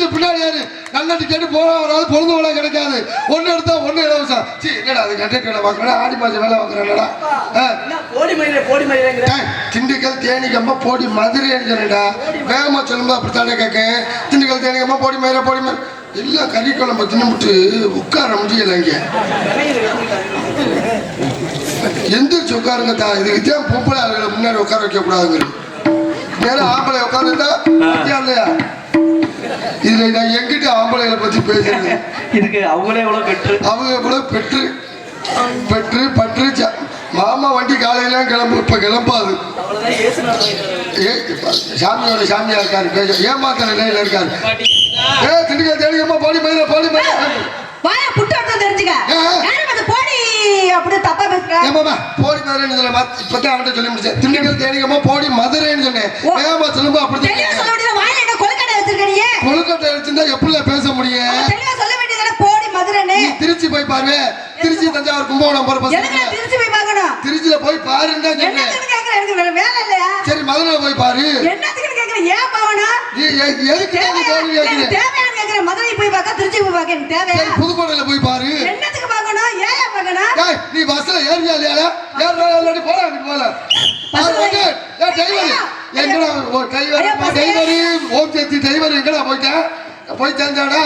பின்னாடி யாரு நல்ல கேட்டு போனா வராது பொழுது வேலை கிடைக்காது ஒன்னு எடுத்தா ஒன்னு இலவசம் என்னடா அது கண்டக்டர் வாங்குறா ஆடி மாசம் வேலை வாங்குறாடா திண்டுக்கல் தேனிக்கம்மா போடி மதுரைன்னு சொன்னடா வேகமா சொல்லும்போது அப்படித்தானே கேட்க திண்டுக்கல் தேனிக்கம்மா போடி மயிர எல்லாம் கறி குழம்பு தின்னுட்டு உட்கார முடியல இங்க எந்திரிச்சு உட்காருங்க தான் இதுக்கு தான் பொம்பளை ஆளுகளை முன்னாடி உட்கார வைக்க கூடாதுங்கிறது நேரம் ஆம்பளை உட்காந்துட்டா இல்லையா இதுல நான் எங்கிட்ட ஆம்பளைகளை பத்தி பேசுறது இதுக்கு அவங்களே எவ்வளவு பெற்று அவங்க எவ்வளவு பெற்று பற்று மாமா வண்டி காலையில கிளம்பு இப்ப கிளம்பாது சாமியோட சாமியா இருக்காரு பேச ஏமாத்த நிலையில இருக்காரு திண்டுக்கல் தேடிக்கம்மா போடி மயில வாயா புட்டு தெரிஞ்சுக்க போடி அப்படி தப்பா பேசுறேன் போடி மதுரைன்னு சொல்ல இப்பதான் அவன்கிட்ட சொல்லி முடிச்சேன் திண்டுக்கல் தேடிக்கம்மா போடி மதுரைன்னு சொன்னேன் வேகமா சொல்லும்போ அப்படி கொழுக்கட்டை வச்சிருந்தா எப்படி பேச முடியும் சொல்ல வேண்டியதானே போடி மதுரைன்னு திருச்சி போய் பாரு திருச்சி தஞ்சாவூர் கும்பகோணம் போற பஸ் திருச்சி போய் பார்க்கணும் திருச்சியில போய் பாருன்னு வேலை இல்லையா சரி மதுரையில போய் பாரு என்னத்துக்கு கேக்குறேன் ஏன் பாவணும் எதுக்கு தேவையான கேக்குறேன் மதுரை போய் பார்க்க திருச்சி போய் பார்க்க எனக்கு தேவையா புதுக்கோட்டையில போய் பாரு என்னத்துக்கு பார்க்கணும் ஏன் பார்க்கணும் நீ பஸ்ல ஏறியா இல்லையா ஏறி போல எங்கடா டிரைவர் ஓம் சக்தி டிரைவர் எங்கடா போய் சேர்ந்தாடா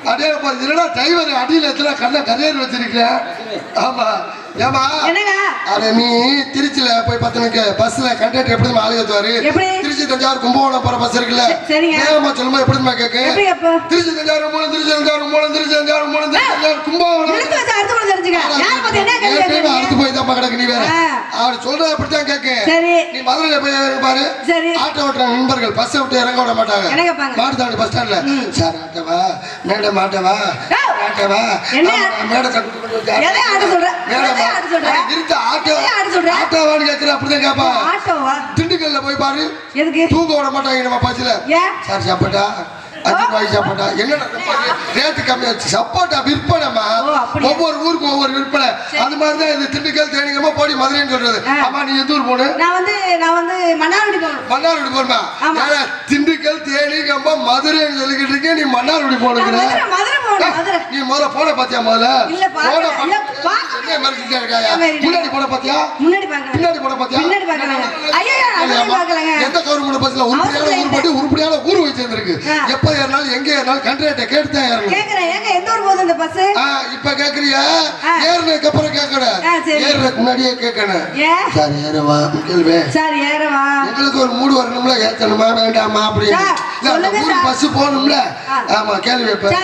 அடியே இல்லடா டிரைவர் அடியில் எத்தனை கரியர் வச்சிருக்கேன் ஆமா ஏமா அட நீ திருச்சியில போய் பார்த்தனுக்கு பஸ்ல கண்டக்டர் எப்படி ஆளு ஏத்துவாரு திருச்சி தஞ்சாவூர் கும்பகோணம் போற பஸ் இருக்குல்ல ஏமா சொல்லுமா எப்படிமா கேக்கு திருச்சி தஞ்சாவூர் மூலம் திருச்சி தஞ்சாவூர் மூலம் திருச்சி தஞ்சாவூர் மூலம் தஞ்சாவூர் கும்பகோணம் அடுத்து போய் தான் கிடக்கு நீ வேற அவர் சொல்றது அப்படித்தான் கேக்கு நீ மதுரையில போய் பாரு ஆட்டோ ஓட்டுற நண்பர்கள் பஸ் விட்டு இறங்க விட மாட்டாங்க மாட்டுத்தாண்டி பஸ் ஸ்டாண்ட்ல சார் ஆட்டவா மேடம் ஆட்டவா ஆட்டவா மேடம் திண்டுக்கல்ல போய் பாரு தூக்க விட மாட்டாங்க நம்ம பஸ்ல சார் சாப்பாட்டா சாப்பாட்டா என்ன ரேட்டு கம்மியாச்சு சப்போட்டா விற்பனைமா ஒவ்வொரு ஊருக்கும் ஒவ்வொரு விற்பனை அது மாதிரிதான் இது திண்டுக்கல் தேனிக்கம்மா போடி மதுரைன்னு சொல்றது ஆமா நீ எந்த ஊர் போன நான் வந்து மன்னார்குடி போணுமா திண்டுக்கல் தேனிக்கம்மா மதுரைன்னு சொல்லிக்கிட்டு இருக்கேன் நீ மன்னார்குடி போனுங்கிற நீ முதல்ல போன பாத்தியா முதல்ல முன்னாடி போன பாத்தியா பின்னாடி போன பாத்தியா எந்த கவர்மெண்ட் பஸ்ல உருப்படியான ஊர் வச்சு இருந்திருக்கு எப்ப ஏறினாலும் எங்க ஏறினாலும் கண்ட்ராக்ட கேட்டுதான் இப்ப கேக்குறியா ஏறினதுக்கு அப்புறம் கேட்கணும் ஏறுறதுக்கு முன்னாடியே கேட்கணும் சார் ஏறவா கேள்வி எங்களுக்கு ஒரு மூடு வரணும்ல ஏத்தணுமா வேண்டாமா அப்படின்னு பஸ் போகணும்ல ஆமா கேள்வி பஸ்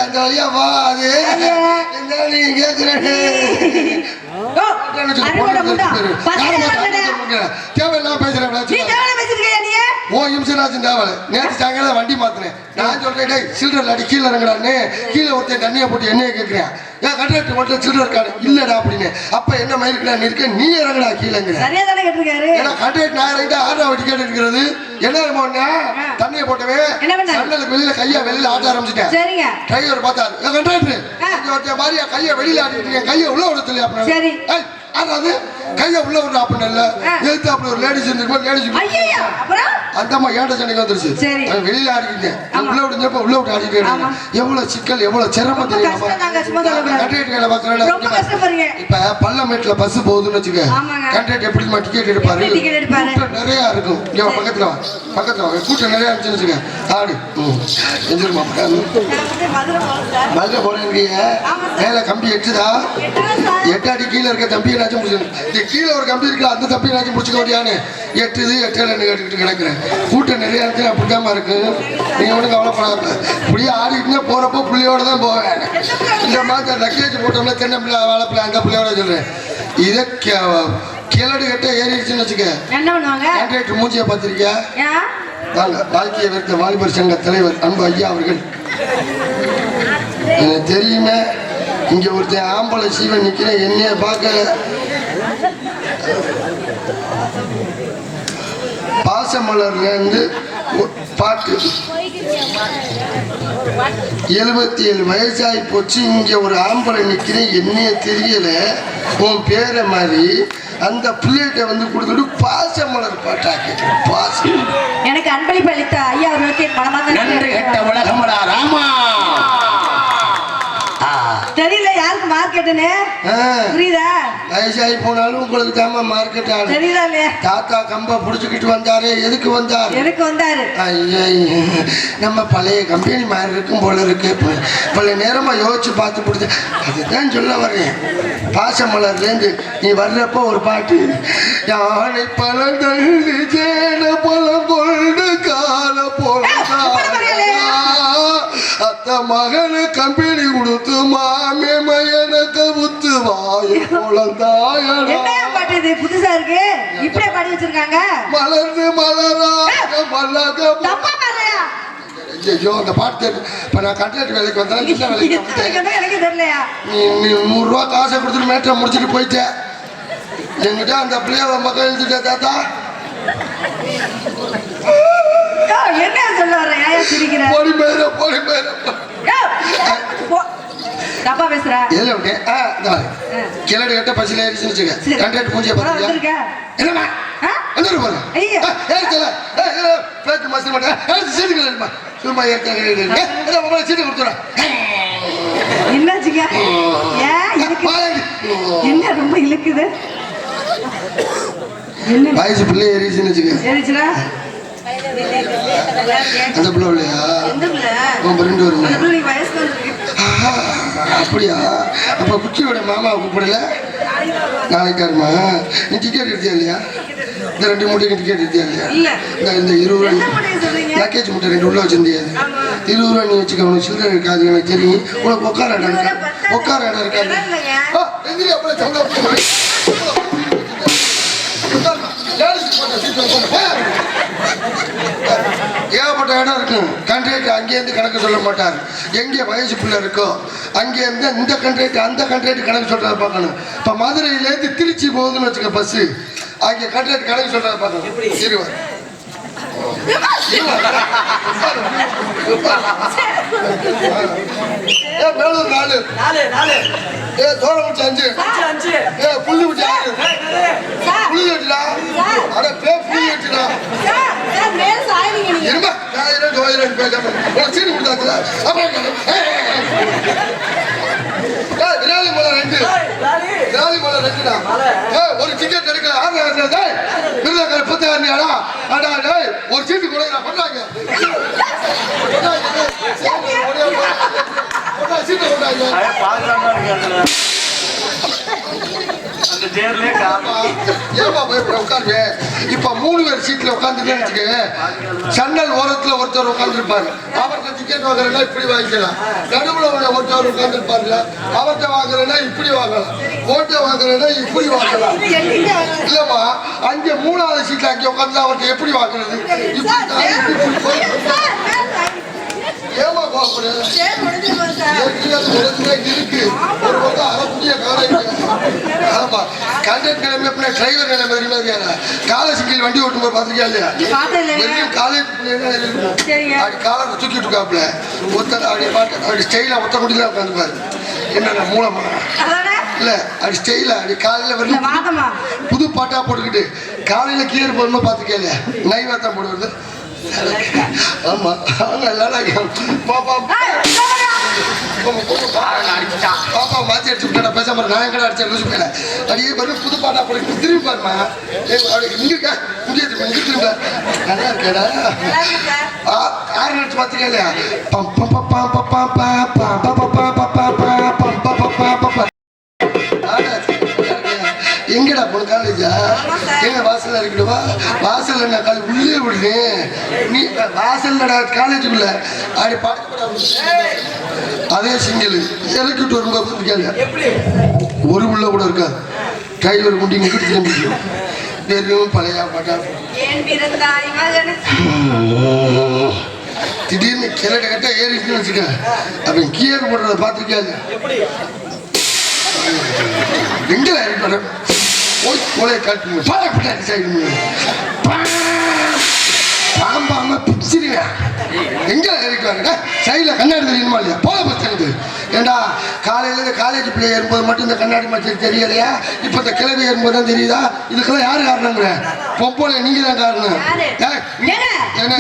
அந்த வழியா போகாது நீ கேக்குறேன் தேவையில்லாம் பேசுறேன் ஓ இம்சராஜன் தேவலை நேற்று சாயங்காலம் வண்டி மாத்தினேன் நான் சொல்றேன் சில்லற அடி கீழே இறங்குறான்னு கீழே ஒருத்தன் தண்ணியை போட்டு என்னைய கேட்கிறேன் ஏன் கண்டக்டர் மட்டும் சில்லற இருக்காரு இல்லடா அப்படின்னு அப்ப என்ன மயிலுக்கு இருக்க நீ இறங்குடா கீழேங்கிற ஏன்னா கண்டக்டர் நான் இறங்கிட்டு ஆட்டோ டிக்கெட் இருக்கிறது என்ன தண்ணியை போட்டவே சண்டலுக்கு வெளியில கையா வெளியில ஆட்ட ஆரம்பிச்சுட்டேன் டிரைவர் பார்த்தாரு கண்டக்டர் மாதிரியா கையை வெளியில ஆட்டிட்டு கையை உள்ள விடத்துல அப்படின்னு அதாவது கையை உள்ள விடுற அப்படின்னு எழுத்து அப்படி ஒரு லேடிஸ் இருந்திருக்கும் லேடிஸ் அந்த அம்மா ஏட்ட சண்டைக்கு வந்துருச்சு வெளியில ஆடிக்கிட்டேன் உள்ள விடுஞ்சப்ப உள்ள விட்டு ஆடிக்கிட்டேன் எவ்வளவு சிக்கல் எவ்வளவு சிரமம் தெரியும் இப்ப பள்ளமேட்டுல பஸ் போகுதுன்னு வச்சுக்க கண்டக்டர் எப்படிமா டிக்கெட் எடுப்பாரு கூட்டம் நிறைய இருக்கும் பக்கத்துல கூட்டம் நிறைய இருந்துச்சுன்னு வச்சுக்க ஆடு எஞ்சிருமா மதுரை போறேன் மேல கம்பி எட்டுதா 8 அடி கீழே இருக்க தம்பி என்னாச்சும் முடிச்சு கீழே ஒரு கம்பி இருக்கு அந்த தம்பி என்னாச்சும் முடிச்சுக்க முடியான்னு எட்டுது எட்டலன்னு கேட்டுக்கிட்டு கிடக்குறேன் கூட்டம் நிறைய இருந்துச்சு அப்படித்தாம இருக்கு நீங்க ஒன்றும் கவலைப்படாம இப்படியே ஆடிக்கிட்டே போறப்போ பிள்ளையோட தான் போவேன் இந்த மாதிரி லக்கேஜ் போட்டோம்னா தென்னை பிள்ளை வாழைப்பிள்ளை அந்த பிள்ளையோட சொல்றேன் இதை கிளடு கட்ட ஏறிடுச்சுன்னு வச்சுக்க கான்ட்ராக்டர் மூஞ்சியை பார்த்திருக்கியா வாங்க வாழ்க்கையை வைத்த வாலிபர் சங்க தலைவர் அன்பு ஐயா அவர்கள் எனக்கு தெரியுமே இங்க ஒருத்தன் ஆம்பளை சீவன் நிக்கிறேன் என்னைய பார்க்க பாசமலர்ல இருந்து பாட்டு 77 வயசாகி போச்சு. இங்க ஒரு ஆம்பளை நிக்கிறேன், என்னைய தெரியல, உன் பேரை மாதிரி அந்த பிள்ளைகிட்ட வந்து கொடுத்துட்டு பாசமலர் பாட்டா கேட்கிறேன். பாசம் எனக்கு அன்பளிப்பு அளித்த ஐயா அவர்களுக்கு என் மனமார்ந்த நன்றி கெட்ட உலகமடா ராமா. தெரியல யாருக்கு மார்க்கெட்டுன்னு புரியுதா? வயசாகி போனாலும் உங்களுக்கு தாம மார்க்கெட் ஆடு தெரியுதா இல்லையா? தாத்தா கம்பை புடிச்சுக்கிட்டு வந்தாரு. எதுக்கு வந்தாரு? எதுக்கு வந்தாரு? நம்ம பழைய கம்பெனி மாதிரி இருக்கும் போல இருக்கு. பல நேரமா யோசிச்சு பார்த்து பிடிச்ச அதுதான் சொல்ல வரேன். பாசமலர்லேருந்து நீ வர்றப்போ ஒரு பாட்டு, யானை பழம் தள்ளி சேன பழம் கொண்டு கால போல அத்த மகனு கம்பெனி கொடுத்து மாமே மையனை கவுத்து வாய குழந்தாயடா. என்னையா பாட்டு இது புதுசா இருக்கு? இப்படியே பாடி வச்சிருக்காங்க. மலர்ந்து மலராக மலக தப்பா பாடுறியா? ஐயோ அந்த பாட்டு இப்ப நான் கண்ட்ராக்ட் வேலைக்கு வந்தேன். என்ன வேலைக்கு வந்தேன்? எனக்கு தெரியலையா? நீ 100 ரூபா காசை கொடுத்துட்டு மேட்டரை முடிச்சுட்டு போயிட்டேன். என்கிட்ட அந்த பிள்ளைய மக்கள் எழுதிட்டேன். தாத்தா என்ன சொல்ல வர? ஏன் சிரிக்கிற? போடி மேல போடி மேல தப்பா பேசுற? எதுல விட்டேன்? கிளடு கட்ட பசில ஏறிச்சுன்னு வச்சுக்க. கண்ட்ராக்ட் பூஜையை பார்த்துருக்கியா? என்னம்மா எந்த ஊர் போறேன்? ஏறிச்சல பேச்சு மாசம் மாட்டேன். சீட்டுக்கு சும்மா சீட்டு கொடுத்துறேன். என்னாச்சுங்க? என்ன ரொம்ப இழுக்குது? வயசு பிள்ளை ஏறிச்சுன்னு வச்சுக்க. ஏறிச்சுனா அந்த பிள்ளை இல்லையா? உன் ரெண்டு வருங்க. அப்படியா? அப்ப குச்சியோட மாமா கூப்பிடல நாளைக்காருமா? நீ டிக்கெட் எடுத்தியா இல்லையா? இந்த 2 மூட்டைக்கு டிக்கெட் எடுத்தியா இல்லையா? இந்த 20 ரூபா பேக்கேஜ் மூட்டை 2 உள்ள வச்சிருந்தியா? 20 ரூபா நீ வச்சுக்க. உனக்கு சில்லறை இருக்காது எனக்கு தெரியும். உனக்கு உட்கார இடம் இருக்கா? உட்கார இடம் இருக்காது. ஏகப்பட்ட இடம் இருக்கு. கண்ட்ராக்ட் அங்கேருந்து கணக்கு சொல்ல மாட்டார். எங்கே வயசு பிள்ளை இருக்கோ அங்கேருந்து இந்த கண்ட்ராக்ட் அந்த கண்ட்ராக்ட் கணக்கு சொல்றத பார்க்கணும். இப்போ மதுரையிலேருந்து திருச்சி போகுதுன்னு வச்சுக்க பஸ்ஸு, அங்கே கண்ட்ராக்ட் கணக்கு சொல்றத பார்க்கணும். இருவர் மேலூர் 4 தோரமுச்சி 5 புள்ளி விட்டு 6 புள்ளி வெட்டுடா. அட பே புள்ளி வெட்டுடா. இருமா ஜோயிரம் பேசாம உனக்கு சீட்டு கொடுத்தாச்சுல. விராலி மலை 2 விராலி மலை 2டா. ஒரு டிக்கெட் எடுக்கல. விருதாக்கார 10,000 அடா ஒரு சீட்டு கொடுக்குறா பண்றாங்க. சீட்டு கொடுத்தாங்க. ஏமா உட்காருவே. இப்ப 3 பேர் சீட்ல உட்காந்துட்டு சன்னல் ஓரத்துல ஒருத்தர் உட்காந்துருப்பாரு. அவர்கிட்ட டிக்கெட் வாங்குறேன்னா இப்படி வாங்கிக்கலாம். நடுவுல ஒருத்தர் உட்காந்துருப்பாருல அவர்கிட்ட வாங்குறேன்னா இப்படி வாங்கலாம். ஓட்ட வாங்குறேன்னா இப்படி வாங்கலாம். இல்லம்மா அங்க 3வது சீட்ல அங்க உட்காந்து அவர்கிட்ட எப்படி வாங்குறது? ஏமா இருக்கு ஒரு பக்கம் அரைக்குடிய காலை. ஆமா கண்டக்டர் நிலைமை டிரைவர் நிலைமை தெரியுமா? காலை சிங்கிள் வண்டி ஓட்டும் போது பாத்திருக்கியா இல்லையா? காலேஜ் அப்படி காலை தூக்கிட்டு இருக்காப்புல ஒத்த அப்படி பாட்டு அப்படி ஸ்டைலா ஒத்த குடியில உட்காந்துப்பாரு. என்னென்ன மூலமா இல்ல அப்படி ஸ்டைலா அப்படி காலையில வரணும் புது பாட்டா போட்டுக்கிட்டு காலையில கீழே போடணும் பாத்துருக்கியா இல்லையா? நைவாத்தான் போடுவது. ஆமா பாப்பா பாப்பா மாத்தி அடிச்சு விட்டா பேசாம நான் கடை அடிச்ச லூசு போயில அடியே பாரு புது பாட்டா போட்டு திரும்பி பாருமா. இங்க திரும்ப நல்லா இருக்கடா. 6 நிமிஷம் பாத்துக்க இல்லையா? எங்கடா போன காலேஜா? எங்க வாசல்ல இருக்கடுவா? வாசல்ல நான் காலேஜ் உள்ளே விடுறேன். நீ வாசல்ல காலேஜுக்குள்ள அப்படி பாட்டு அதே சிங்கிள் இறக்கிட்டு வரும்போது கேள்வி ஒரு உள்ள கூட இருக்காது. டிரைவர் குண்டி நிக்கிட்டு திரும்பி வெறும் பழைய பாட்டா. திடீர்னு கிழக்க கட்ட ஏறிச்சுன்னு வச்சுக்க. அப்ப கீழே போடுறத பார்த்துருக்காது. எங்க போய் கொலையை காட்டுங்க. பாம்பா அம்மா பிச்சிருவேன் எங்க இருக்காங்க சைடில் கண்ணாடி தெரியுமா இல்லையா போல பச்சது ஏண்டா காலையில காலேஜ் பிள்ளை ஏறும்போது மட்டும் இந்த கண்ணாடி மச்சம் தெரியலையா இப்ப இந்த கிழவி ஏறும்போது தான் தெரியுதா இதுக்கெல்லாம் யாரு காரணங்கிற பொம்பளை நீங்க தான் காரணம்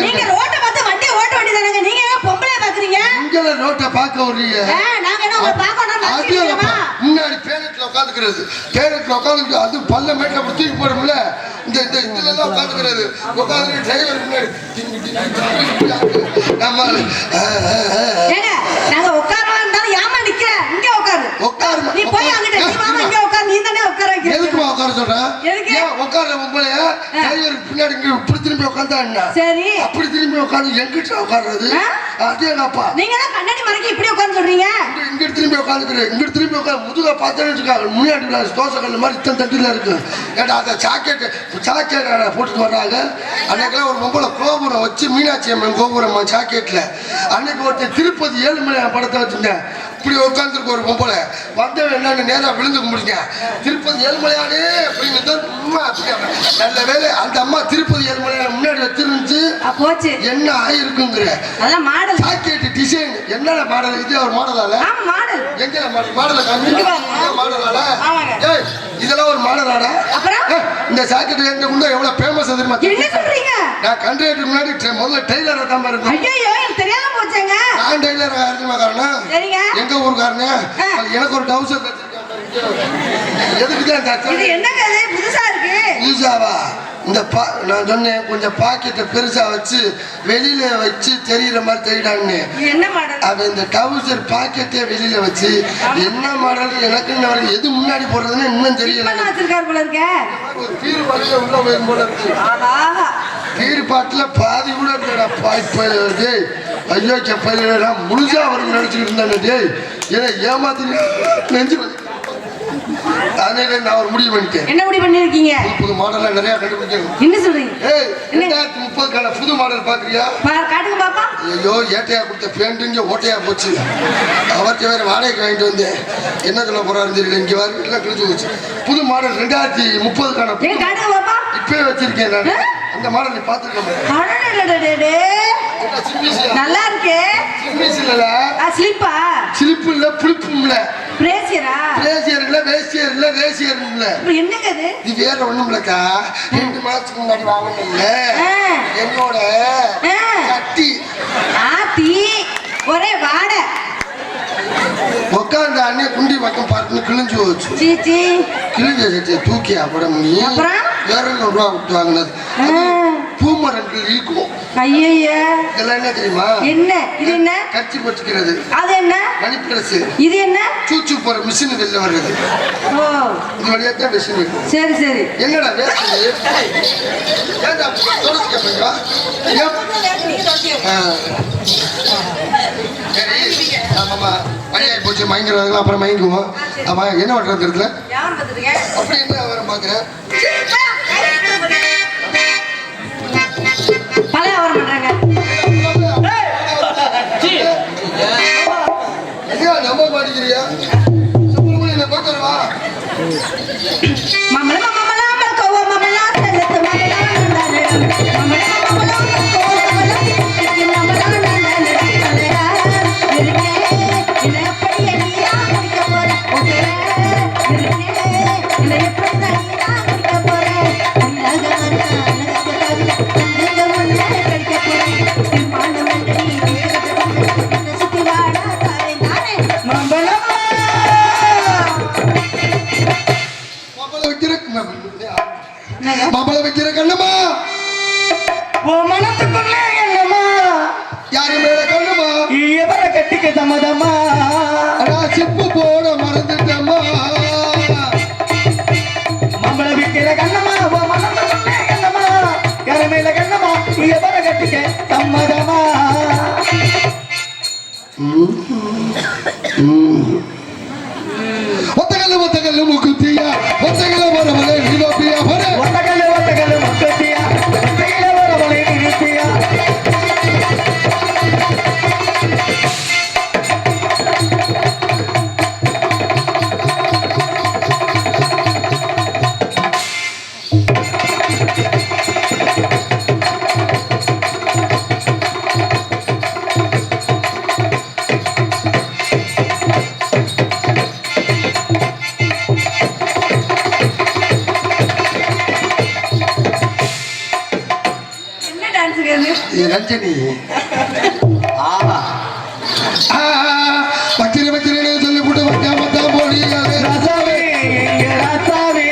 நீங்க ரோட்டை பார்த்து வண்டியை ஓட்ட வேண்டியதானங்க நீங்க ஏன் பொம்பளைய பாக்குறீங்க இங்க ரோட்டை பார்க்க விடுறீங்க நாங்க என்ன உங்களை பார்க்கணும் முன்னாடி பேரட்ல உட்காந்துக்கிறது பேரட்ல உட்காந்துட்டு அது பல்ல மேட்டை அப்படி தூக்கி போடும்ல இந்த இதுல எல்லாம் உட்காந்துக்கிறது உட்காந்து டிரைவர் முன்னாடி நாங்க உட்காரவா இருந்தாலும் ஏமா நிக்கிற இங்க உட்காரு நீ போய் அங்கிட்ட நீ மாமா இங்க உட்காரு நீ தானே உட்கார வைக்கிற எதுக்குமா உட்கார சொல்றேன் ஏன் உட்கார்ற பொம்பளைய டிரைவர் பின்னாடி இங்க இப்படி திரும்பி உட்கார்ந்தா என்ன சரி அப்படி திரும்பி உட்கார்ந்து எங்கிட்ட உட்கார்றது அதேடாப்பா நீங்க தான் கண்ணாடி மறைக்க இப்படி உட்கார்ந்து சொல்றீங்க இங்க திரும்பி உட்கார்ந்துக்கிறேன் இங்க திரும்பி உட்கார்ந்து முதுக பார்த்தேன்னு வச்சுக்காங்க முன்னாடி தோசை கல்லு மாதிரி இத்தனை தட்டில இருக்கு ஏடா அந்த சாக்கெட் போட்டுட்டு வர்றாங்க அன்னைக்கெல்லாம் ஒரு பொம்பளை கோபுரம் வச்சு மீனாட்சி அம்மன் கோபுரம் சாக்கெட்ல அன்னைக்கு ஒருத்தர் திருப்பதி ஏழுமலை படத்தை வச்சிருந்தேன் இப்படி உட்காந்துருக்கு ஒரு பொம்பளை வந்தவன் என்னன்னு நேரம் விழுந்து கும்பிடுங்க திருப்பதி ஏழுமலையானே அப்படின்னு நல்ல வேலை அந்த அம்மா திருப்பதி ஏழுமலையான முன்னாடி வச்சிருந்துச்சு போச்சு என்ன ஆயிருக்குங்கிற சாக்கெட் டிசைன் என்னென்ன மாடல் இது ஒரு மாடலால எங்க மாடல மாடலால இதெல்லாம் ஒரு மாடலாடா இந்த சாக்கெட் எங்க முன்ன எவ்வளவு ஃபேமஸ் தெரியுமா நான் கண்ட்ரேட்டர் முன்னாடி முதல்ல டெய்லரை தான் பாருங்க தெரியாம போச்சேங்க நான் டெய்லர் யாருக்குமா காரணம் எங்க ஊருக்காரங்க எனக்கு ஒரு டவுசர் புதுசாவா இந்த நான் சொன்னேன் கொஞ்சம் பாக்கெட்டை பெருசா வச்சு வெளியில வச்சு தெரியுற மாதிரி தெரியிடான்னு அவன் இந்த டவுசர் பாக்கெட்டே வெளியில வச்சு என்ன மாடல் எனக்கு எது முன்னாடி போடுறதுன்னு இன்னும் தெரியல உள்ள போயிரும் போல இருக்கு பீர்பாட்டுல பாதி கூட இருக்கா ஐயோ செப்பா முழுசா அவருக்கு நினைச்சுக்கிட்டு இருந்தானே டேய் ஏன்னா ஏமாத்தி நெஞ்சு நான் ஒரு முடிவு பண்ணிட்டேன் என்ன முடிவு பண்ணிருக்கீங்க புது மாடல்ல நிறைய கண்டுபிடிக்கணும் என்ன சொல்றீங்க 2030 புது மாடல் பாக்குறியா காட்டுங்க பாப்பா ஐயோ ஏட்டையா கொடுத்த பேண்ட் ஓட்டையா போச்சு அவர்கிட்ட வேற வாடகைக்கு வாங்கிட்டு வந்தேன் என்ன சொல்ல போறாரு தெரியல இங்க வர எல்லாம் கிழிச்சு போச்சு புது மாடல் 2030 காட்டுங்க பாப்பா இப்பவே வச்சிருக்கேன் நான் அந்த மாடல் நீ பாத்துக்க நல்லா இருக்கே ஸ்லிப்பா ஸ்லிப் இல்ல புளிப்பும் இல்ல பிரேசியரா பிரேசியர் இல்ல வேசியர் இல்ல ரேசியர் இல்ல என்னங்க இது வேற ஒண்ணும் இல்லக்கா 2 மாசத்துக்கு முன்னாடி வாங்குனீங்க என்னோட கட்டி ஆத்தி ஒரே வாடை உட்கார்ந்த அண்ணே குண்டி பக்கம் பார்த்து கிழிஞ்சு போச்சு சீச்சி கிழிஞ்ச சட்டியை தூக்கி அப்பட முடியும் 200 ரூபா விட்டு வாங்கினது பூமரங்கள் இருக்கும் ஐயா இதெல்லாம் என்ன தெரியுமா என்ன இது என்ன கட்சி போட்டுக்கிறது அது என்ன மணி பிரஸ் இது என்ன சூச்சு போற மிஷின் வெளில வருது இது வழியா தான் மிஷின் சரி சரி என்னடா வேஸ்ட் ஏன்டா தொடச்சு கேப்பீங்க சரி ஆமாமா பையன் போச்சு மயங்கிறவங்க அப்புறம் மயங்குவோம் ஆமா என்ன பண்றது தெரியல அப்படி என்ன அவரை பாக்குறேன் பழைய அவர் பண்றாங்க நம்ப மாட்டேங்கிறியா சுப்பிரமணியனை போட்டு வருவா மாமல மாமல கோவா மாமல செல்லத்து மாமல மாம்பழ வைக்கிற கண்ணம்மா மனத்துக்குள்ள என்னம்மா யாரு மேல கண்ணம்மா எவர கட்டிக்க சம்மதம்மா சிப்பு போட மறந்துட்டம்மா மாம்பழ வைக்கிற கண்ணம்மா மனத்துக்குள்ள என்னம்மா யாரு மேல கண்ணம்மா எவர கட்டிக்க சம்மதம்மா ஒத்தகல்ல முக்குத்தியா ஒத்தகல்ல வரவளை நிலோப்பியா ஒத்தகல்ல முக்குத்தியா ஒத்தகல்ல வரவளை நிலோப்பியா ரஞ்சனி ஆமா வச்சிரு வச்சிருன்னு சொல்லி போட்டு வைக்காமத்தான் போனீங்களே ராசாவே எங்க ராசாவே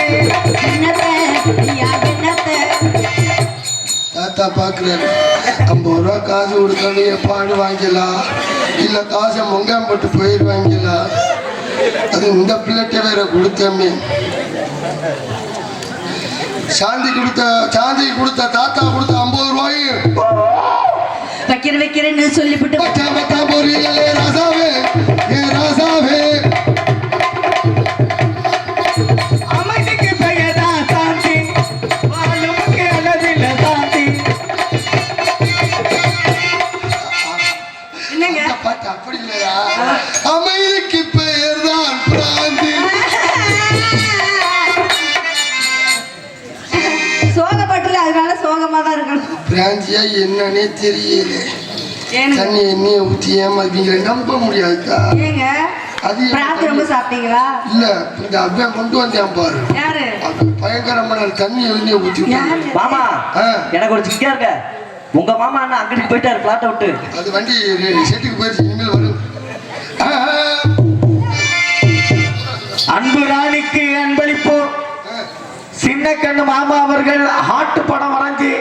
தாத்தா பாக்குறேன் 50 ரூபா காசு கொடுத்தாலும் எப்பாடு வாங்கிக்கலாம் இல்ல காசை மொங்காம் போட்டு போயிடுவாங்களா அது இந்த பிள்ளைகிட்ட வேற கொடுத்தமே சாந்தி கொடுத்த தாத்தா கொடுத்த 50 ரூபாயும் வைக்கிறேன்னு சொல்லிவிட்டு வைக்காமத்தான் போறீங்களே ராசாவே ஏ ராசாவே அமைதிக்கு பெயர்தான் சாந்தி வாழுமுக்கு அளவில் சாந்தி என்னங்க அந்த பாட்டு அப்படி இல்லையா அமைதிக்கு பெயர் தான் பிராந்தி சோகப்பட்டுல அதனால சோகமா தான் இருக்கணும் பிராந்தியா என்னன்னே தெரியல ஏனுங்க தண்ணி எண்ணெயை ஊற்றி ஏமாத்தீங்களே நம்ப முடியாதுக்கா ஏங்க அது பிராந்தி ரொம்ப சாப்பிட்டீங்களா இல்ல இந்த அவ்வையா கொண்டு வந்தேன் பாரு யாரு அது பயங்கரமான தண்ணி எண்ணெயை ஊற்றி யாரு மாமா ஆ. எனக்கு ஒரு சிக்கா இருக்க உங்க மாமா அண்ணா அங்கிட்டு போயிட்டாரு பிளாட்டை விட்டு அது வண்டி செட்டுக்கு போயிடுச்சு இனிமேல் வரும் அன்பு ராணிக்கு அன்பளிப்போம் சின்ன கண்ணு மாமா அவர்கள் ஹாட்டு படம் வரைஞ்சி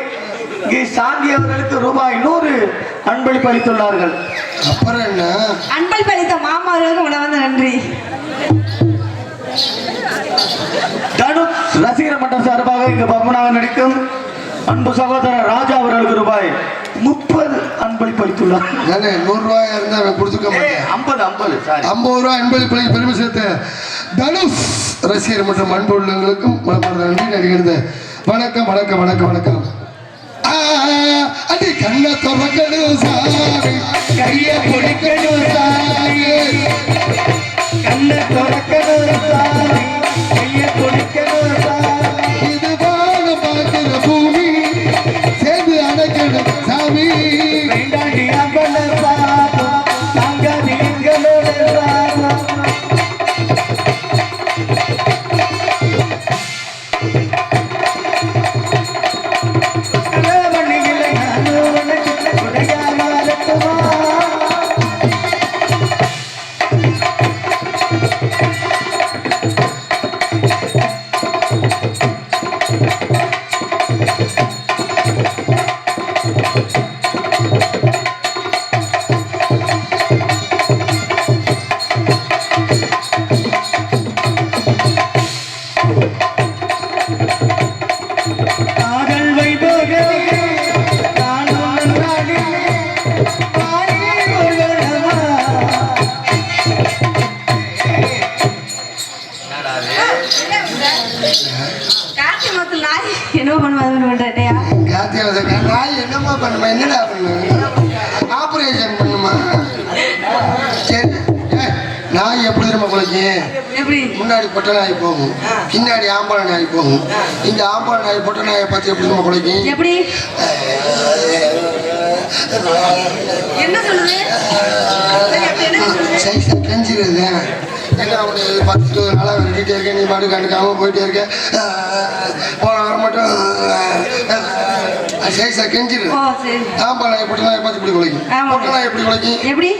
இங்கே சாந்தி அவர்களுக்கு ரூபாய் 100 அன்பளிப்பு அளித்துள்ளார்கள். அப்புறம் என்ன அன்பளிப்பு அளித்த மாமா அவர்களுக்கு உணவந்த நன்றி. தனுஷ் ரசிகர் மன்றம் சார்பாக இங்கு பத்மநாபன் நடிக்கும் அன்பு சகோதரர் ராஜா அவர்களுக்கு ரூபாய் 30 அன்பளிப்பு அளித்துள்ளார். 100 ரூபாய் இருந்தா அவன் கொடுத்துக்க மாட்டேன். 50 சாரி 50 ரூபாய் அன்பளிப்பு பெருமை சேர்த்து தனுஷ் ரசிகர் மற்றும் அன்பு உள்ளவங்களுக்கும் மனமார்ந்த நன்றி நடிகர்ந்த வணக்கம் வணக்கம் வணக்கம் வணக்கம். அடி கண்ண துறக்கணும் சாமி, கைய பிடிக்கணும் சாமி, கண்ண துறக்கணும் சாமி, கைய பிடிக்கணும் சாமி, இது வாழ பார்க்கிற பூமி சேர்ந்து அடைக்கணும் சாமி. வேண்டாண்டி அம்பல பாப்போம் நாங்க நீங்களோட சாமம். என்னமா பண்ணுமா, என்னடா பண்ணும், ஆபரேஷன் பண்ணுமா? சரி, நாய் எப்படி திரும்ப குலைக்கும்? முன்னாடி பொட்டை நாய் போகும், பின்னாடி ஆம்பளை நாய் போகும். இந்த ஆம்பளை நாய் பொட்டை நாயை பார்த்து எப்படி திரும்ப குலைக்கும்? எப்படி என்ன சொல்லுது? சைஸா கெஞ்சிருது. என்ன ஒரு 10 நாளாக வெட்டிகிட்டே இருக்கேன், நீ பாட்டு கண்டுக்காம போயிட்டே இருக்க. போன வர மட்டும் சைஸா கெஞ்சிரு. ஆம்பளை நாய் பொட்டை நாயை பார்த்து இப்படி குலைக்கும். பொட்டை நாய் எப்படி குலைக்கும்? எப்படி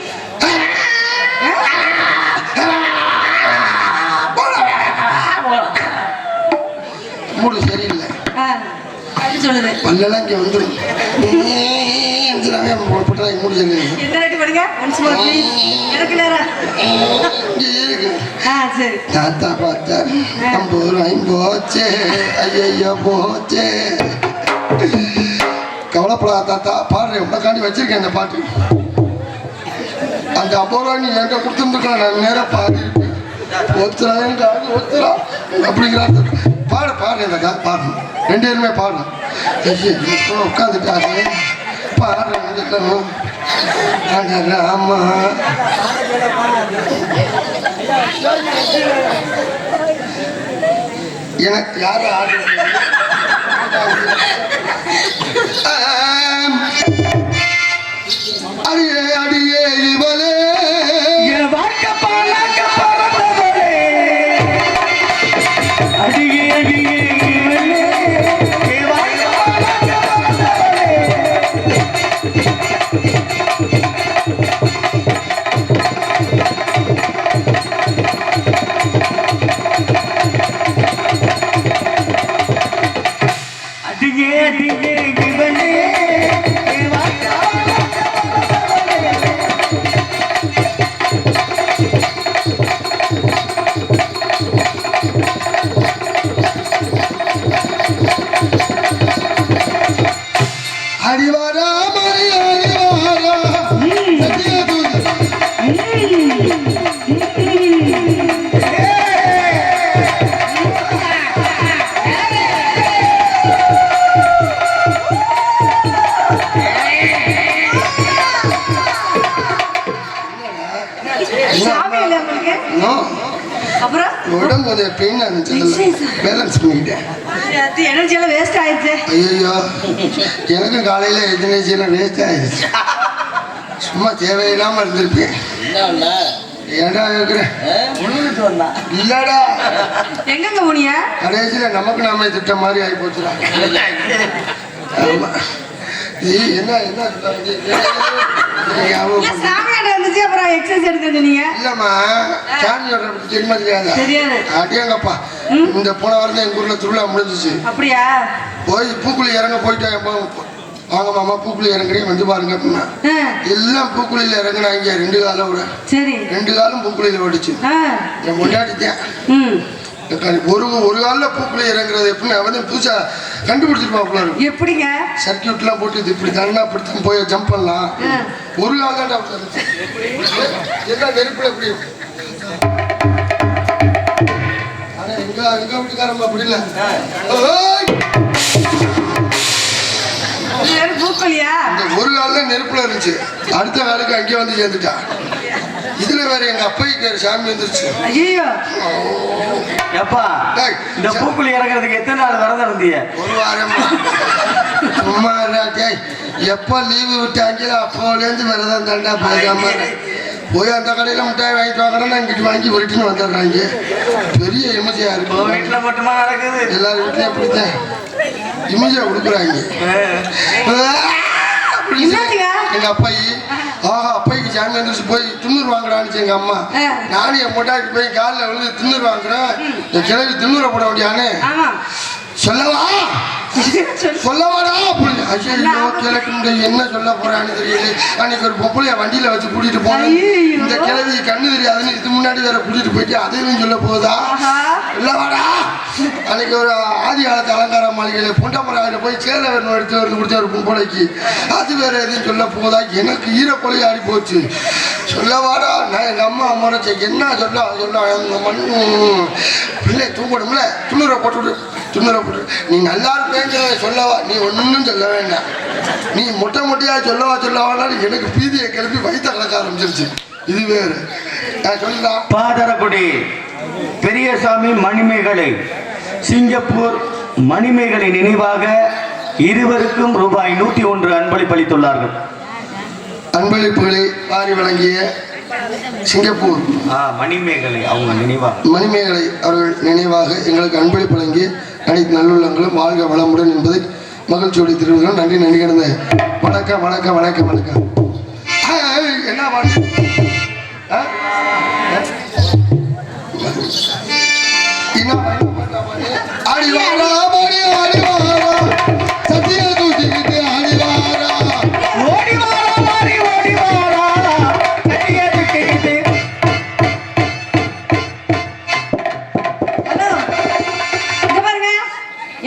மூடு சரியில்லை, சொல்லுது. பல்லெல்லாம் இங்கே வந்துடும். மூடு சரியில்லை. என்ன ரேட்டு பண்ணுங்க எனக்கு நேரம். இங்கே இருக்கு. சரி தாத்தா பார்த்தா 50 ரூபாய் போச்சே, ஐயோ போச்சே. கவலைப்படாத தாத்தா, பாடுறேன் உனக்காண்டி வச்சிருக்கேன் இந்த பாட்டு. அந்த 50 ரூபாய் நீ என்கிட்ட கொடுத்துருந்துருக்கலாம், நான் நேராக பாடிருப்பேன். ஒத்துரா எங்க ஒத்துரா அப்படிங்கிறாரு. பாடு பாடு, இந்த கா பாடணும், 2 பேருமே பாடணும். உட்காந்துட்டாரு பாடுறேன். ஆமா எனக்கு யாரும் ஆடு அடியே அடியே இவளே வாழ்க்கை பாலாக்க பறந்தவளே, அடியே அடியே இவளே, வாழ்க்கை பாலாக்க பறந்தவளே, கொஞ்சம் பெயின் இருந்துச்சு பேலன்ஸ் பண்ணிக்கிட்டேன். எனர்ஜி எல்லாம் வேஸ்ட் ஆயிடுச்சு. ஐயோ எனக்கும் காலையில எனர்ஜி எல்லாம் வேஸ்ட் ஆயிடுச்சு. சும்மா தேவையில்லாம இருந்திருப்பேன். ஏடா இருக்கிறேன் இல்லடா எங்கங்க போனிய கடைசியில நமக்கு நாம திட்டம் மாதிரி ஆகி போச்சுடா. ஆமா என்ன என்ன சாமியாட இருந்துச்சு அப்புறம் எக்ஸசைஸ் எடுக்க சொன்னீங்க. இல்லம்மா சாமியோட தெரியுமா தெரியாது அடியாங்கப்பா. இந்த போன வாரம் எங்க ஊர்ல திருவிழா முடிஞ்சிச்சு. அப்படியா? போய் பூக்குழி இறங்க போயிட்டேன். வாங்க மாமா பூக்குழி இறங்குறேன் வந்து பாருங்க அப்படின்னா எல்லாம் பூக்குழியில இறங்குனாங்க. 2 காலம் விட சரி 2 காலம் பூக்குழியில ஓடிச்சு. என் முன்னாடித்தேன் ஒரு காலில் பூக்குழி இறங்குறது எப்படின்னு அவன் புதுசா கண்டுபிடிச்சிருப்பாப்புல. எப்படிங்க சர்க்கியூட்லாம் போட்டு இப்படி தண்ணா அப்படி போய் ஜம்ப் பண்ணலாம். ஒரு கால் தான் எல்லாம் நெருப்புல எப்படி ஆனா எங்க வீட்டுக்காரம்மா அப்படி இல்லை. ஒரு கால நெருப்புல இருந்துச்சு. அடுத்த வேலைக்கு அங்கே வந்து சேர்ந்துட்டா. இதுல வேற எங்க அப்பைக்கு சாமி வந்துருச்சு. ஐயோ எப்பா இந்த பூக்குழி இறங்குறதுக்கு எத்தனை நாள் விரதம் இருந்தீங்க? 1 வாரமா. சும்மா எப்ப லீவு விட்டாங்களோ அப்போலேருந்து விரதம் தாண்டா. பேசாம போய் அந்த கடையில மிட்டாய் வாங்கிட்டு வாங்குறேன்னா இங்கிட்டு வாங்கி விட்டுன்னு வந்துடுறாங்க. பெரிய இமஜியா இருக்கு. வீட்டுல மட்டுமா நடக்குது? எல்லாரும் வீட்லயும் அப்படித்தான் இமேஜா கொடுக்குறாங்க. எங்க அப்பாயி அப்பாய்க்கு சாமி வந்துருச்சு போய் திண்ணூறு வாங்குறான்னு எங்க அம்மா. நானும் என் பொட்டாட்டி போய் காலில் விழுந்து திண்ணூறு வாங்குறேன். என் கிழவி திண்ணூரை போட வேண்டியானே சொல்லவா சொல்லவாடா அப்படின்னு. ஐயோ கிழக்கு என்ன சொல்ல போறான்னு தெரியல. அன்னைக்கு ஒரு பொம்பளைய வண்டியில வச்சு கூட்டிட்டு போனேன். இந்த கிழவி கண்ணு தெரியாதுன்னு இது முன்னாடி வேற கூட்டிட்டு போயிட்டு அதையும் சொல்ல போகுதா இல்லவாடா. அன்னைக்கு ஒரு ஆதி காலத்து அலங்கார மாளிகையில பொண்டமராயில போய் சேர வேணும் எடுத்து வந்து கொடுத்த ஒரு பொம்பளைக்கு அது வேற எதுவும் சொல்ல போகுதா. எனக்கு ஈரப்பொழி ஆடி போச்சு. சொல்லவாடா நான் எங்க அம்மா முறைச்ச என்ன சொல்ல மண்ணு பிள்ளை தூங்கணும்ல துண்ணூரை போட்டு துண்ணூரை போட்டு நீ நல்லா இருப்பேங்கிறத சொல்லவா. நீ ஒன்றும் சொல்ல வேண்டாம். நீ மொட்டையா சொல்லவான்னு எனக்கு பீதியை கிளப்பி வயிற்ற கலக்க ஆரம்பிச்சிருச்சு. இது வேறு சொல்லலாம். பாதரக்குடி பெரியசாமி மணிமேகலை சிங்கப்பூர் மணிமேகலை நினைவாக இருவருக்கும் ரூபாய் 101 அன்பளிப்பளித்துள்ளார்கள். அன்பளிப்புகளை வாரி வழங்கிய சிங்கப்பூர் மணிமேகலை அவங்க நினைவாக மணிமேகலை அவர்கள் நினைவாக எங்களுக்கு அன்பளிப்பு வழங்கி அனைத்து நல்லுள்ளங்களும் வாழ்க வளமுடன் என்பதை மகிழ்ச்சியோடு திருவுகிறோம். நன்றி நன்றி கிடந்த வணக்கம் வணக்கம் வணக்கம் வணக்கம். என்ன பாட்டு அடிவாரா அடிவாரா சத்திய தூக்கிட்டு அடிவாரா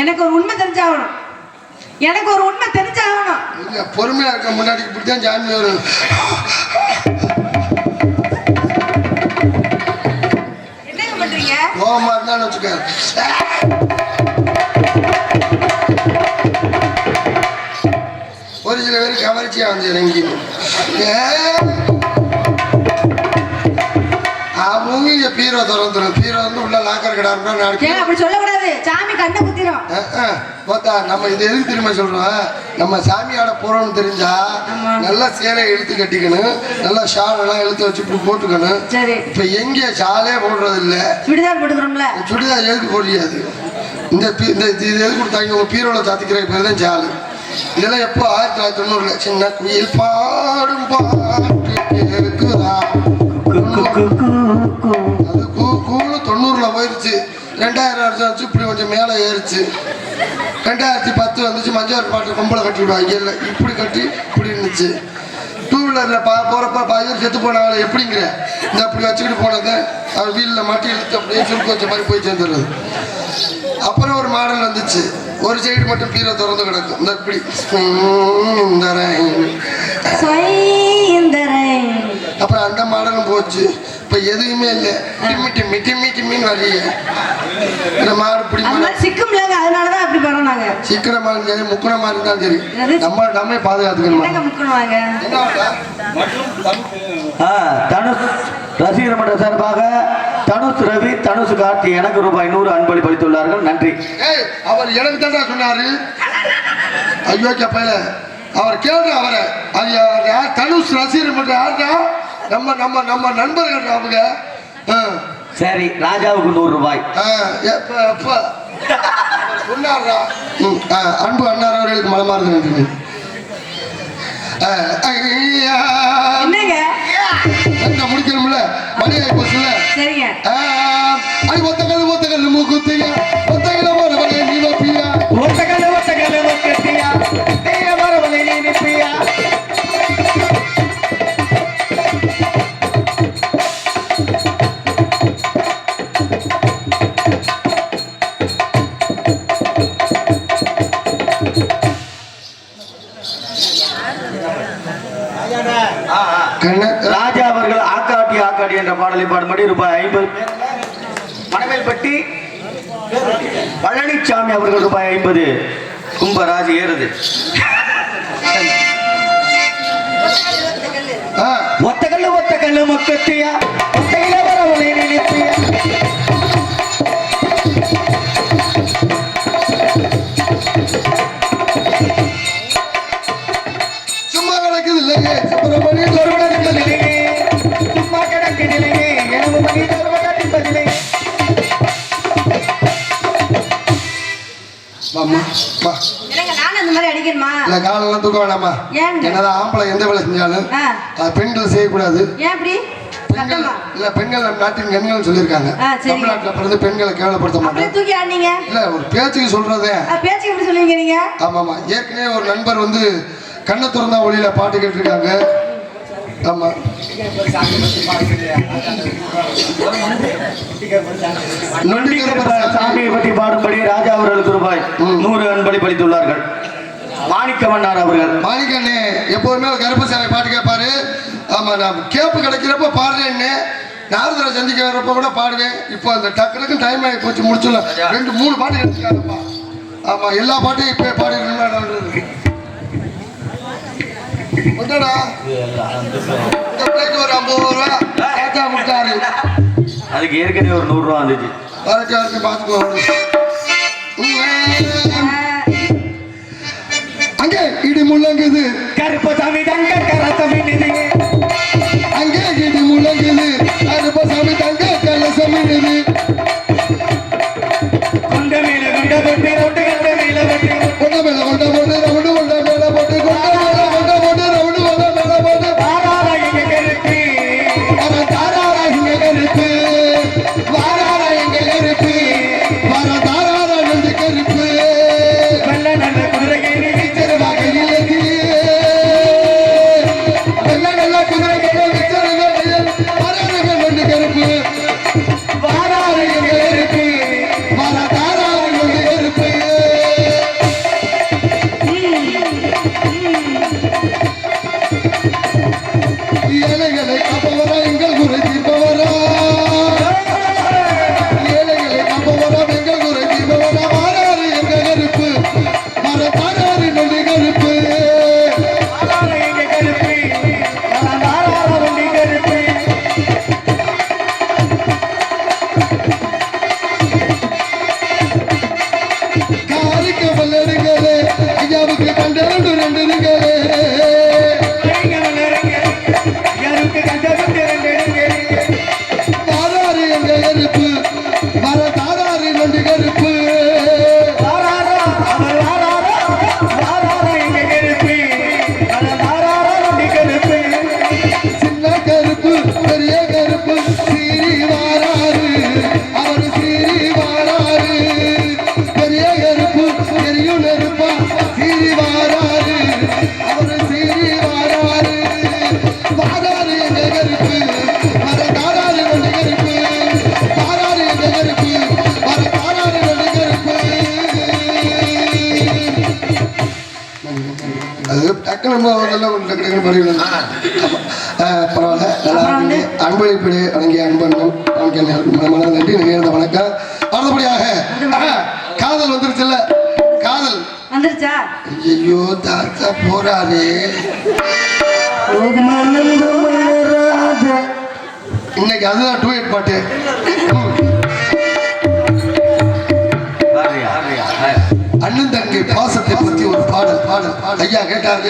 எனக்கு ஒரு உண்மை தெரிஞ்சாகணும். எனக்கு ஒரு உண்மை தெரிஞ்சாகணும். இல்ல பொறுமையா இருக்க முன்னாடி இப்படித்தான் ஜாமி வரும். என்னங்க பண்றீங்க? கோவமா இருந்தான்னு வச்சுக்க. ஒரு சில பேர் கவர்ச்சியா வந்து இறங்கி அவங்க பீரோ திறந்துடும். பீரோ வந்து உள்ள லாக்கர் கிடாருன்னா அப்படி சொல்லக்கூடாது. சாமி கண்ணை குத்திரும். நம்ம இது எதுக்கு தெரியுமா சொல்றோம்? நம்ம சாமியோட போறோம்னு தெரிஞ்சா நல்லா சேலை இழுத்து கட்டிக்கணும். நல்லா ஷால் எல்லாம் இழுத்து வச்சு இப்படி போட்டுக்கணும். இப்ப எங்க ஷாலே போடுறது இல்ல. சுடிதார் போட்டுக்கிறோம்ல. சுடிதார் எதுக்கு போடியாது? இந்த இது எதுக்கு கொடுத்தாங்க? உங்க பீரோல சாத்திக்கிற பேர் தான் ஷாலு. இதெல்லாம் எப்போ 1990 சின்ன குயில் பாடும் பாட்டு கேக்குதா அது கூழு 90ல போயிருச்சு. 2000 வருஷம் ஆச்சு. இப்படி கொஞ்சம் மேலே ஏறிச்சு. 2010 வந்துச்சு. மஞ்சள் பாட்டு கொம்பளை கட்டி விடுவாங்க. இல்லை இப்படி கட்டி இப்படி இருந்துச்சு. 2 வீலரில் போகிறப்ப 10 பேர் செத்து போனாங்க. எப்படிங்கிற இந்த அப்படி வச்சுக்கிட்டு போனது அவர் வீலில் மாட்டி இழுத்து அப்படியே சுருக்கு வச்ச மாதிரி போய் சேர்ந்துடுறது. அப்புறம் ஒரு மாடல் வந்துச்சு. ஒரு சைடு மட்டும் பீரை திறந்து கிடக்கும். இந்த இப்படி அப்புறம் அந்த மாடலும் போச்சு. இப்ப எதுவுமே இல்லை. மீன் வரைய இந்த மாடு பிடி சிக்கும்ல. அதனாலதான் அப்படி பண்ணாங்க. சிக்கனமா இருந்தாலும் சரி முக்கணமா இருந்தாலும் சரி நம்ம பாதுகாத்துக்கணும். தனுஷ் ரசிகர் மன்ற சார்பாக தனுஷ் ரவி, தனுஷ் கார்த்தி எனக்கு ரூபாய் 100 அன்பளிப்பு அளித்துள்ளார்கள். நன்றி. ஏய், அவர் எனக்கு தான்டா சொன்னாரு. ஐயோ கேப்பையில அவர் கேள்ற அவரை. அது யார்? தனுஷ் ரசிகர் பண்ற யாருடா? நம்ம நம்ம நம்ம நண்பர்கள் அவங்க. சரி, ராஜாவுக்கு 100 ரூபாய். சொன்னாரா? அன்பு அண்ணார் அவர்களுக்கு மனமார்ந்த நன்றி. முடிக்கணும்ல, மணி ஆகி போச்சுல. சரிங்க. அது ஒத்தக்கல் மூக்குத்தியா, ஒத்தக்கல வரவலை நீ வப்பியா, ஒத்தக்கல் மூக்குத்தியா, வரவலை நீ நிற்பியா. ராஜா அவர்கள் ஆக்காட்டி ஆக்காட்டி என்ற பாடலை பாடும்படி ரூபாய் 50. மணமேல்பட்டி பழனிசாமி அவர்கள் ரூபாய் 50. கும்பராஜ் ஏறுது. ஒத்தக்கல்லு மக்கத்தியா, ஒத்தையில வரவலை நினைப்பியா. சும்மா கிடக்குது இல்லையே சுப்பிரமணியம் சும்மா கிடக்குதில்லையே எனவு மணி தருவதில்லை. காலெல்லாம் தூக்க வேணாமா? என்னதான் ஆம்பளை எந்த வேலை செஞ்சாலும் பெண்கள் செய்யக்கூடாது. பெண்கள் நாட்டின் கண்கள் சொல்லியிருக்காங்க. தமிழ்நாட்டில் பிறந்து பெண்களை கேவலப்படுத்த மாட்டாங்க. இல்ல ஒரு பேச்சுக்கு சொல்றதே. ஆமா ஆமா. ஏற்கனவே ஒரு நண்பர் வந்து கண்ணை திறந்தா ஒளியில பாட்டு கேட்டிருக்காங்க. ஆமா, சாமியை பற்றி பாடும்படி ராஜா அவர்களுக்கு ரூபாய் 100 அன்பளிப்பு அளித்துள்ளார்கள். மாணிக்கமன்னார் அவர்கள். மாணிக்கண்ணே எப்போதுமே கருப்பு சாமி பாட்டு கேட்பாரு. ஆமா, நான் கேப்பு கிடைக்கிறப்ப பாடுறேன்னு நாரதரை சந்திக்க வர்றப்ப கூட பாடுவேன். இப்போ அந்த டக்குனுக்கு டைம் ஆகி போச்சு, முடிச்சுல 2-3 பாட்டு எடுத்துக்காருப்பா. ஆமா, எல்லா பாட்டையும் இப்போ பாடிடுறேன். கொண்டடா இந்த பிள்ளைக்கு ஒரு 50 ரூபா கேட்டா கொடுத்தாரு. அதுக்கு ஏற்கனவே ஒரு 100 ரூபா வந்துச்சு. வரக்காருக்கு பார்த்துக்கோ. அங்கே இடி முழங்குது கருப்பசாமி தங்க கரசமி நிதி. அங்கே இடி முழங்குது கருப்பசாமி தங்க கலசமி நிதி. கொண்ட மேல கொண்ட போட்டு ரொண்டு கண்ட மேல போட்டு கொண்ட மேல கொண்ட போட்டு ரவுண்டு கொண்ட மேல போட்டு கொண்ட மேல கொண்ட போட்டு ரவுண்டு கொண்ட மேல போட்டு தாராரா எங்க கருப்பு அவன் தாராரா இங்க கருப்பு வாராரா எங்க கருப்பு வர தாராரா நண்டு கருப்பு நல்ல நல்ல குதிரைகளை வீச்சருவாக இலக்கு நல்ல நல்ல குதிரைகளை வீச்சருவாக வராருங்க நண்டு கருப்பு வாராரு எங்க கருப்பு வர தாராரு நண்டு கருப்பு. ஏழைகளை காப்பவரா எங்கள் குறை தீர்ப்பவரா, ஏழைகளை காப்பவரா எங்கள் குறை தீர்ப்பவரா வாராரு எங்க கருப்பு வர தாராரு நண்டு கருப்பு. தாராரா எங்க கருப்பு தாராரா வண்டி கருப்பு. காரிக்க வல்லடுங்களே ஐயாவுக்கு கண்ட 2 இருங்களே. தாராரு எங்க கருப்பு வர தாராரு நண்டு கருப்பு. சின்ன கருப்பு பெரிய கருப்பு சீரி வாராரு அவர் சீரி வாராரு. பெரிய கருப்பு பெரியும் நெருப்பா சீரி வாராரு அவர் சீரி வாராரு. வாராரு எங்க கருப்பு வர தாராரு நண்டு கருப்பு. தாராரு எங்க கருப்பு வர தாராரு நண்டு கருப்பு. அது டக்குனு டக்குனு படிக்கணும். பரவாயில்ல, நல்லா இருக்கு. அன்பளிப்படி வழங்கிய அன்பண்ணன் மன நன்றி. நிகழ்ந்த வணக்கம். அடுத்தபடியாக காதல் வந்துருச்சுல்ல, காதல் வந்துருச்சா? ஐயோ தாத்தா போறாரு. இன்னைக்கு அதுதான் டூயட் பாட்டு. அண்ணன் தங்கை பாசத்தை பத்தி ஒரு பாடல் பாடல் ஐயா கேட்டாங்க.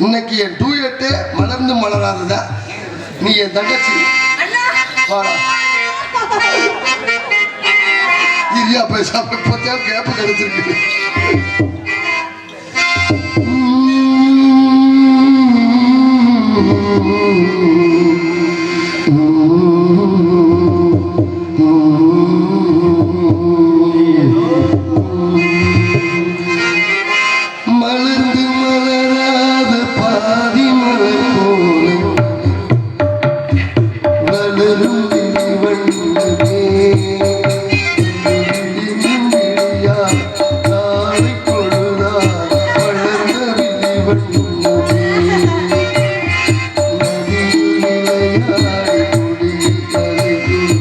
இன்னைக்கு என் டூயட்டு மலர்ந்து மலராதுதான். நீ என் தங்கச்சி பாடா இரியா பேசாம இப்போதான் கேப்பு கிடைச்சிருக்கு. மலர்ந்து மலராத பாதி மலர் போல வளரும் வண்ணமே நாளை பொழுதாய் வளர்ந்த வண்ணமே நதியில் விளையாடி கொடியில் கரையில்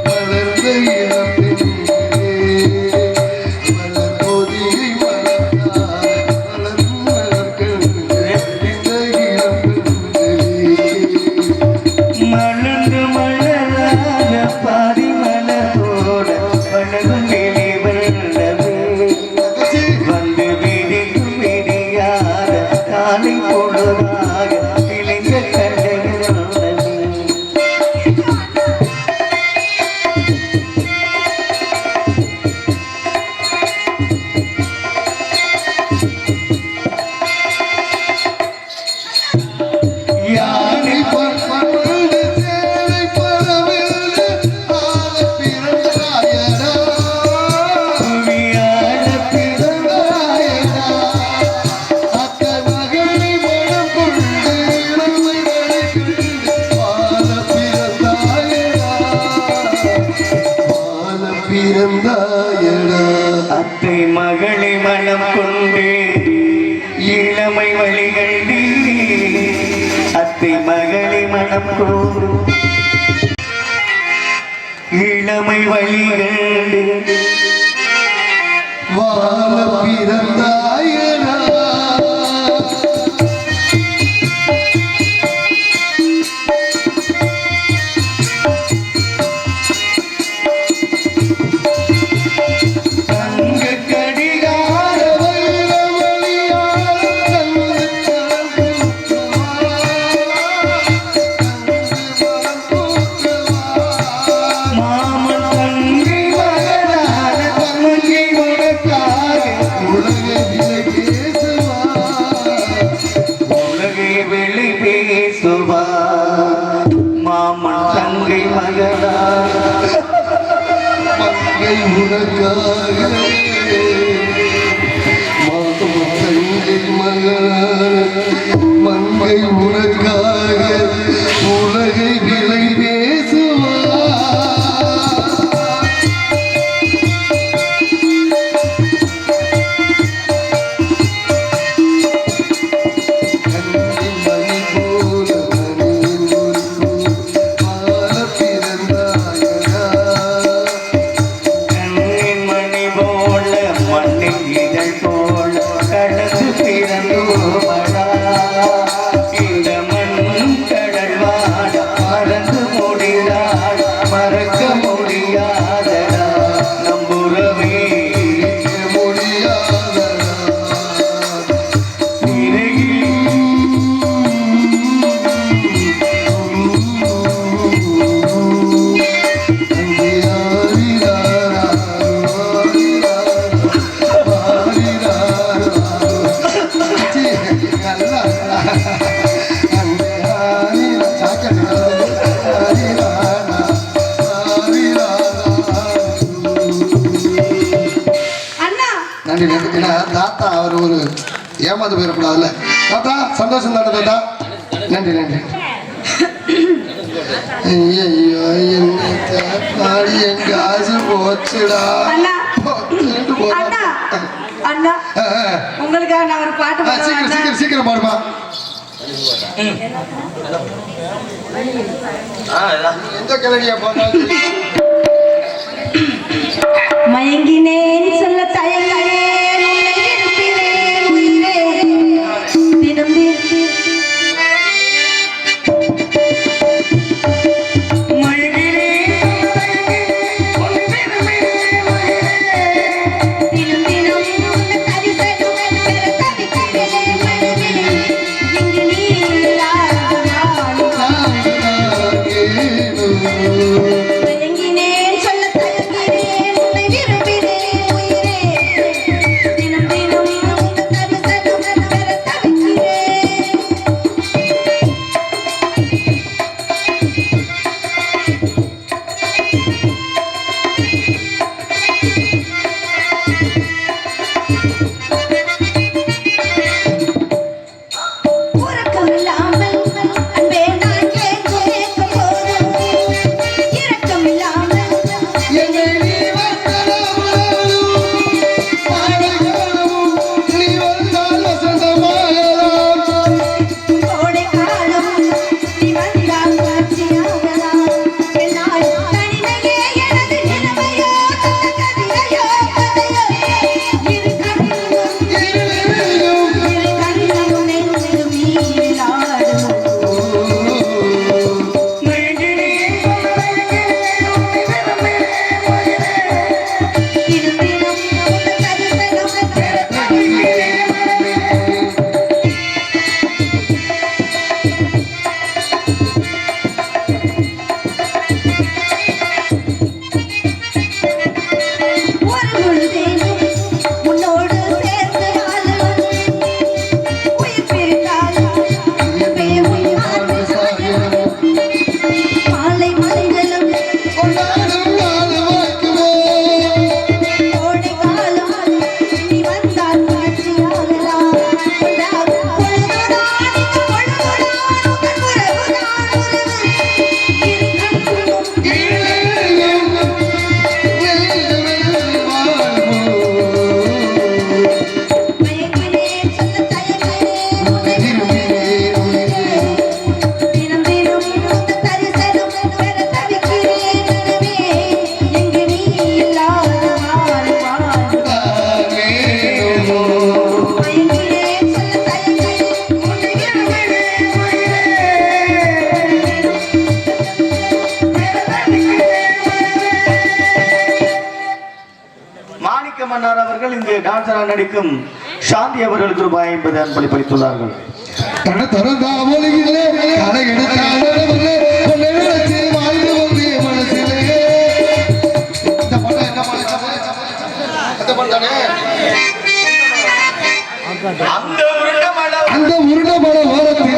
வளர்ந்த இளம்பெண்ணே மலர் பொதிகை மலர்ந்தாய் வளரும் மலர்கள் இந்த இளம்பெண்ணே மலர்ந்து மலராத பாதி மலரோட வளரும் வெளி வெள்ளமே வந்து விடியும் விடியாத காலை பொழுதாக இளைஞ கண்டையிலே யானை பறந்து சேலை பறவைந்து ஆள பிறந்தாயடா. புவியாட பிறந்தாயடா. அத்தை மகளை மனம் கொண்டு இளமை வழி கண்டு வாழ பிறந்தாயடா. வாழ பிறந்தாயடா. அத்தை மகளை மனம் கொண்டு இளமை வழிகண்டு அத்தை மகளை மனம் கொண்டு இளமை வழிகண்டு வாழ பிறந்தாயடா. தங்க கடிகார வல்லவழியால் தந்து மனம் பூக்குவா. தந்து மனம் பூக்குவா. மாமன் தங்கை மகனான தங்கை உனக்காக உலகை விலை பேசுவா. உலகை வெளி பேசுவா மாமன் தங்கை மகனா மங்கை உனக்காக மாமன் தங்கை மகனான மங்கை உனக்காக உலகை விலை பேசுவா. கண்ணின் மணி போல மணியின் உருக்கும் வாழ பிறந்தாயடா. கண்ணின் மணி போல மண்ணின் இதழ் போல கடந்து பிறந்தோமடா இந்த மண் கடல் வாட மறந்து முடியாத மறக்க முடியாதடா நம்புறவே முடியாதடா. அண்ணா நன்றி நன்றி. ஏன்னா தாத்தா அவர் ஒரு ஏமாந்து போயிடக்கூடாதுல்ல. தாத்தா சந்தோஷம் தானே தாத்தா. நன்றி நன்றி. ஐயோ என்ன பாடி என் காசு போச்சுடா. அண்ணா போச்சுட்டு போடா. அண்ணா அண்ணா உங்களுக்காக நான் ஒரு பாட்டு சீக்கிரம் பாடுறேன். சீக்கிரம் சீக்கிரம் பாடுமா. எந்த கிளடியா போனாலும் மயங்கினேன் சொல்ல தயங்கினேன் உன்னை விரும்பினேன் உயிரே தினம் மயங்கி மாணிக்க மன்னார் அவர்கள் இங்கு டான்சராக நடிக்கும் சாந்தி அவர்களுக்கு ரூபாய் 50 அன்பளிப்பளித்துள்ளார்கள். அந்த உருண்ட மலை ஓரத்தில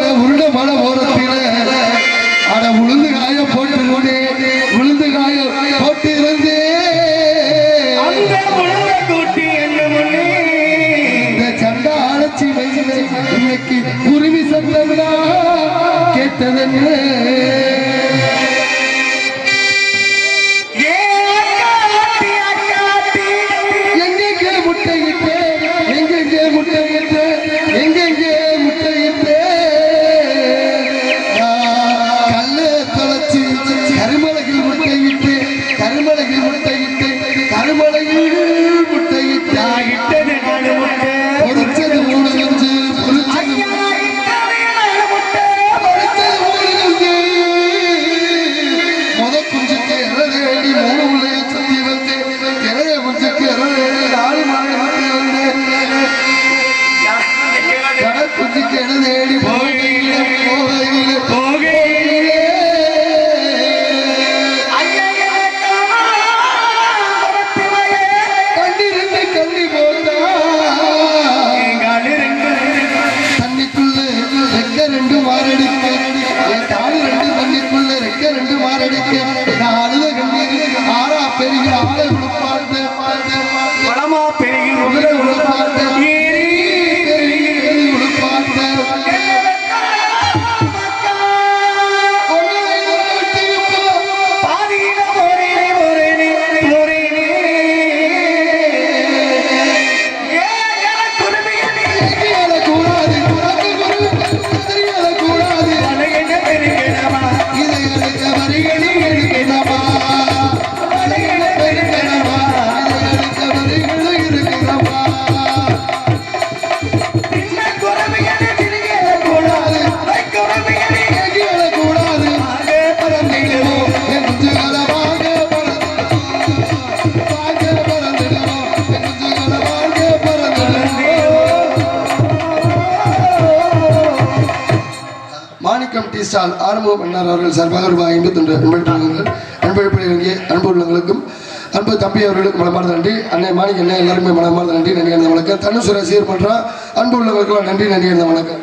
அட உளுந்து காய போட்டு உளுந்து காய போட்டு இருந்து இந்த சண்டா அழைச்சி இன்னைக்கு உரிமை சண்டா கேட்டதென்று எங்கெங்கே முட்டையிட்டு கல்லு தொலைச்சி கருமலையில் முட்டையிட்டு பொறிச்சது 3 குஞ்சு முத குஞ்சுக்கு இறதேடி 3 உள்ளே சுத்தி வந்து இறைய குஞ்சுக்கு இறதேடி 4 மாடு சுத்தி வந்து கடற்குஞ்சுக்கு இறதேடி ஆறுமுக மன்னார் அவர்கள் சார்பாக ரூபாய் 51 அன்பளிப்பளிகள் அன்பு உள்ளவங்களுக்கும் அன்பு தம்பி அவர்களுக்கு மனமார்ந்த நன்றி. அன்னை மாணிக்க அண்ணன் எல்லாருமே மனமார்ந்த நன்றி. நன்றி அந்த வணக்கம். தனுசு ரசிகர் பண்றா அன்பு உள்ளவர்களுக்கு நன்றி. நன்றி அந்த வணக்கம்.